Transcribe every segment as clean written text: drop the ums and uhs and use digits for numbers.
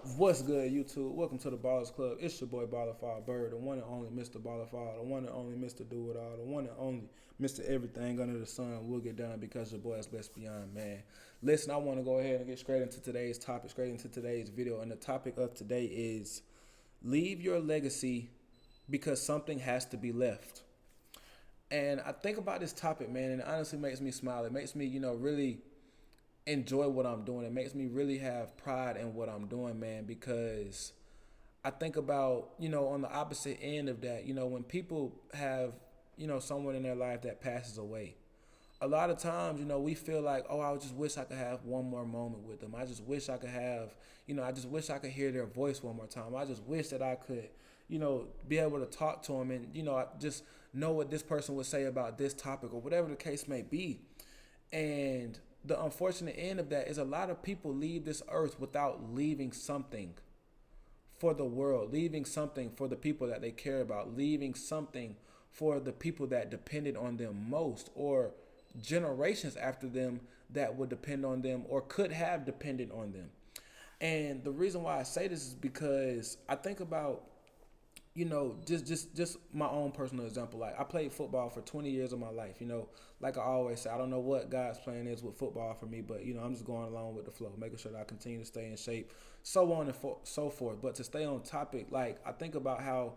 What's good, YouTube? Welcome to the Ballers Club. It's your boy BallOrFallBird, the one and only Mr. Ballafall, the one and only Mr. Do It All, the one and only Mr. Everything Under the Sun will get done because your boy is best beyond man. Listen, I want to go ahead and get straight into today's topic, straight into today's video, and the topic of today is leave your legacy because something has to be left. And I think about this topic, man, and it honestly makes me smile. It makes me, really enjoy what I'm doing. It makes me really have pride in what I'm doing, man, because I think about, on the opposite end of that, when people have, someone in their life that passes away, a lot of times, we feel like, oh, I just wish I could have one more moment with them. I just wish I could have, I just wish I could hear their voice one more time. I just wish that I could, be able to talk to them and, I just know what this person would say about this topic or whatever the case may be. And the unfortunate end of that is a lot of people leave this earth without leaving something for the world, leaving something for the people that they care about, leaving something for the people that depended on them most, or generations after them that would depend on them or could have depended on them. And the reason why I say this is because I think about, just my own personal example. Like, I played football for 20 years of my life. Like I always say, I don't know what God's plan is with football for me, but I'm just going along with the flow, making sure that I continue to stay in shape, so on and so forth. But to stay on topic, like, I think about how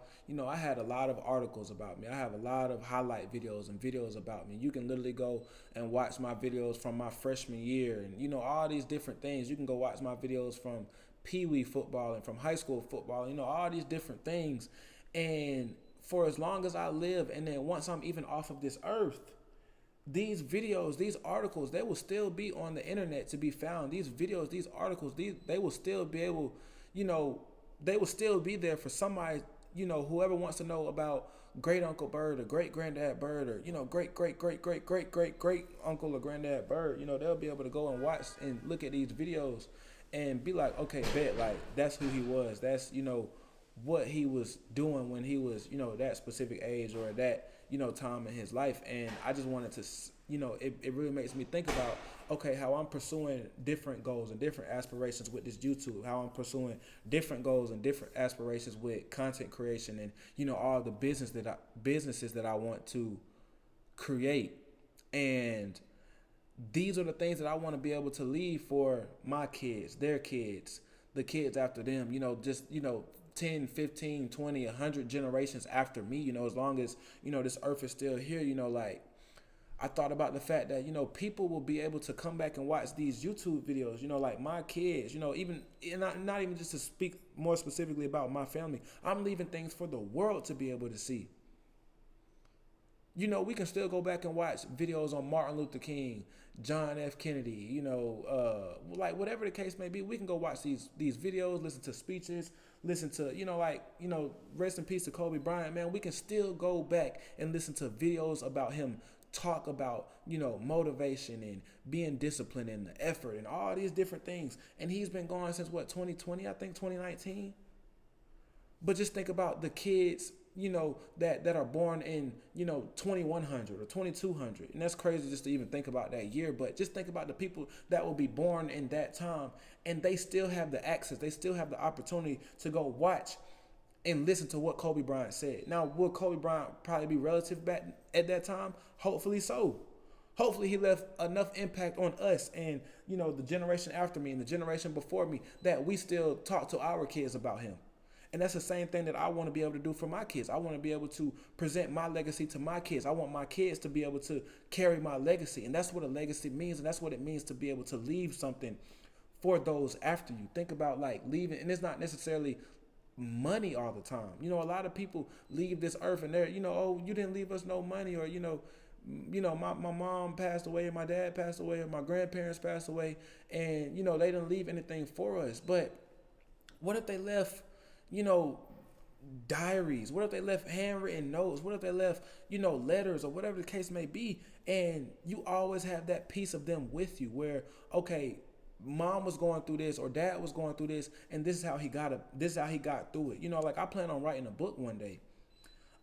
I had a lot of articles about me. I have a lot of highlight videos and videos about me. You can literally go and watch my videos from my freshman year, and all these different things. You can go watch my videos from Pee Wee football and from high school football, all these different things. And for as long as I live, and then once I'm even off of this earth, these videos, these articles, they will still be on the internet to be found. These videos, these articles, they will still be able, they will still be there for somebody, whoever wants to know about great Uncle Bird or great granddad Bird, or great uncle or granddad Bird. They'll be able to go and watch and look at these videos and be like, okay, bet, like, that's who he was. That's, what he was doing when he was, that specific age or that, time in his life. And I just wanted to, it really makes me think about, okay, how I'm pursuing different goals and different aspirations with this YouTube, how I'm pursuing different goals and different aspirations with content creation and, all the businesses that I want to create. And these are the things that I want to be able to leave for my kids, their kids, the kids after them, just, 10, 15, 20, 100 generations after me, as long as, this earth is still here, like, I thought about the fact that, people will be able to come back and watch these YouTube videos, like my kids, even, not even just to speak more specifically about my family. I'm leaving things for the world to be able to see. We can still go back and watch videos on Martin Luther King, John F. Kennedy, like whatever the case may be. We can go watch these videos, listen to speeches, listen to, rest in peace to Kobe Bryant, man. We can still go back and listen to videos about him, talk about, motivation and being disciplined and the effort and all these different things. And he's been gone since what, 2020, I think 2019. But just think about the kids, that are born in, 2100 or 2200. And that's crazy just to even think about that year. But just think about the people that will be born in that time, and they still have the access. They still have the opportunity to go watch and listen to what Kobe Bryant said. Now, will Kobe Bryant probably be relative back at that time? Hopefully so. Hopefully he left enough impact on us and, the generation after me and the generation before me that we still talk to our kids about him. And that's the same thing that I want to be able to do for my kids. I want to be able to present my legacy to my kids. I want my kids to be able to carry my legacy. And that's what a legacy means. And that's what it means to be able to leave something for those after you. Think about, like, leaving. And it's not necessarily money all the time. A lot of people leave this earth and they're, oh, you didn't leave us no money, or, my mom passed away, and my dad passed away, and my grandparents passed away. And, they didn't leave anything for us. But what if they left, diaries? What if they left handwritten notes? What if they left, letters or whatever the case may be? And you always have that piece of them with you where, okay, mom was going through this or dad was going through this, and this is how he got through it. Like, I plan on writing a book one day.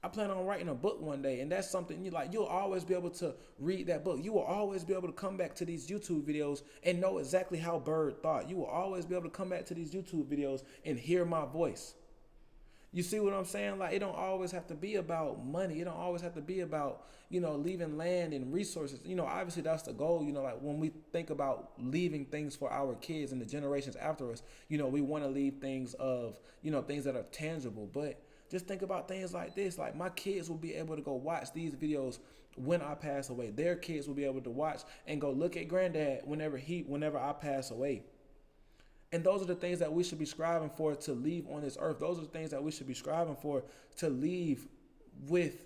I plan on writing a book one day, and that's something you'll always be able to read that book. You will always be able to come back to these YouTube videos and know exactly how Bird thought. You will always be able to come back to these YouTube videos and hear my voice. You see what I'm saying? Like, it don't always have to be about money. It don't always have to be about, leaving land and resources. Obviously that's the goal. Like when we think about leaving things for our kids and the generations after us, we want to leave things of, things that are tangible. But just think about things like this. Like, my kids will be able to go watch these videos when I pass away. Their kids will be able to watch and go look at granddad whenever I pass away. And those are the things that we should be striving for to leave on this earth. Those are the things that we should be striving for to leave with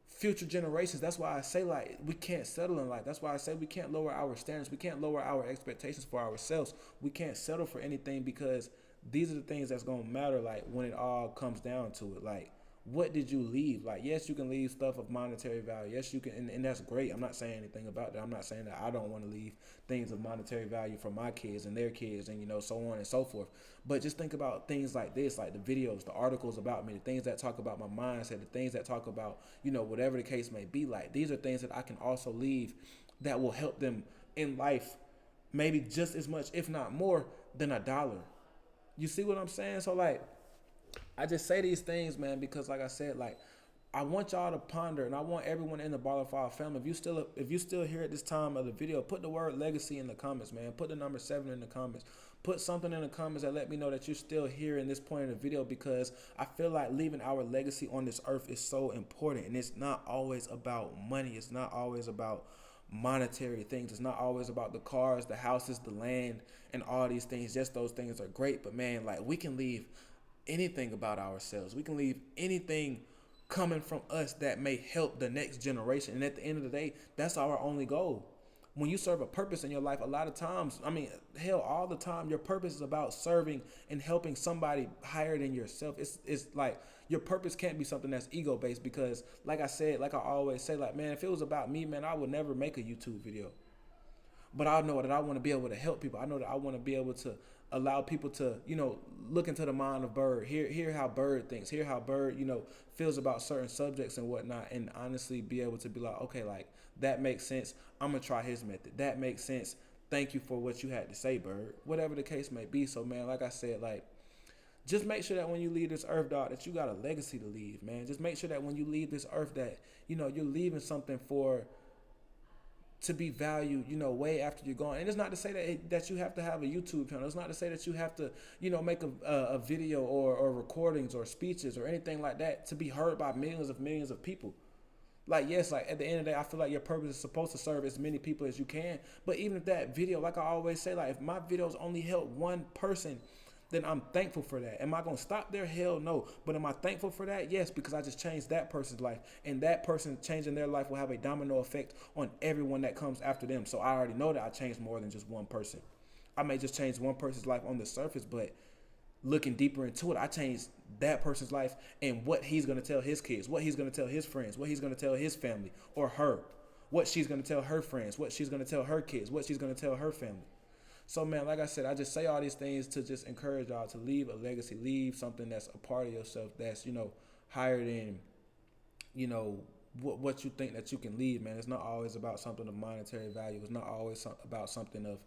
future generations. That's why I say, like, we can't settle in life. That's why I say we can't lower our standards. We can't lower our expectations for ourselves. We can't settle for anything, because these are the things that's going to matter, like, when it all comes down to it. Like, what did you leave? Like, yes, you can leave stuff of monetary value. Yes, you can, and that's great. I'm not saying anything about that. I'm not saying that I don't want to leave things of monetary value for my kids and their kids, and so on and so forth. But just think about things like this, like the videos, the articles about me, the things that talk about my mindset, the things that talk about, whatever the case may be. Like, these are things that I can also leave that will help them in life, maybe just as much, if not more, than $1. You see what I'm saying? So, like, I just say these things, man, because, like I said, like, I want y'all to ponder, and I want everyone in the BallOrFall family. If you still here at this time of the video, put the word legacy in the comments, man. Put the number 7 in the comments. Put something in the comments that let me know that you're still here in this point of the video, because I feel like leaving our legacy on this earth is so important, and it's not always about money. It's not always about monetary things. It's not always about the cars, the houses, the land, and all these things. Yes, those things are great, but man, like, we can leave anything about ourselves. We can leave anything coming from us that may help the next generation. And at the end of the day, that's our only goal. When you serve a purpose in your life, a lot of times, all the time, your purpose is about serving and helping somebody higher than yourself. It's like, your purpose can't be something that's ego-based, because like I always say, like, man, if it was about me, man, I would never make a YouTube video. But I know that I want to be able to help people. I know that I want to be able to allow people to, look into the mind of Bird, hear how Bird thinks, hear how Bird, feels about certain subjects and whatnot, and honestly be able to be like, okay, like, that makes sense. I'm going to try his method. That makes sense. Thank you for what you had to say, Bird. Whatever the case may be. So, man, like I said, like, just make sure that when you leave this earth, dog, that you got a legacy to leave, man. Just make sure that when you leave this earth that, you're leaving something to be valued, way after you're gone. And it's not to say that you have to have a YouTube channel. It's not to say that you have to, make a video or recordings or speeches or anything like that to be heard by millions of people. Like, yes, like, at the end of the day, I feel like your purpose is supposed to serve as many people as you can. But even if that video, like I always say, like, if my videos only help one person, then I'm thankful for that. Am I going to stop there? Hell no. But am I thankful for that? Yes, because I just changed that person's life. And that person changing their life will have a domino effect on everyone that comes after them. So I already know that I changed more than just one person. I may just change one person's life on the surface, but looking deeper into it, I changed that person's life and what he's going to tell his kids, what he's going to tell his friends, what he's going to tell his family or her, what she's going to tell her friends, what she's going to tell her kids, what she's going to tell her family. So, man, like I said, I just say all these things to just encourage y'all to leave a legacy, leave something that's a part of yourself that's, higher than, what you think that you can leave, man. It's not always about something of monetary value. It's not always about something of,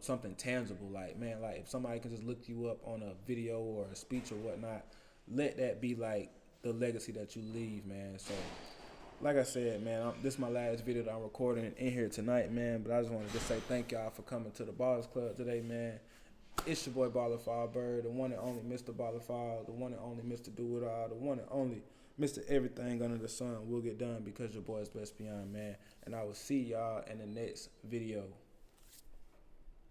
something tangible. Like, man, like, if somebody can just look you up on a video or a speech or whatnot, let that be, like, the legacy that you leave, man. So, like I said, man, this is my last video that I'm recording in here tonight, man. But I just wanted to say thank y'all for coming to the Ballers Club today, man. It's your boy BallOrFallBird, the one and only Mr. BallOrFall, the one and only Mr. Do It All, the one and only Mr. Everything Under the Sun will get done because your boy's best beyond, man. And I will see y'all in the next video.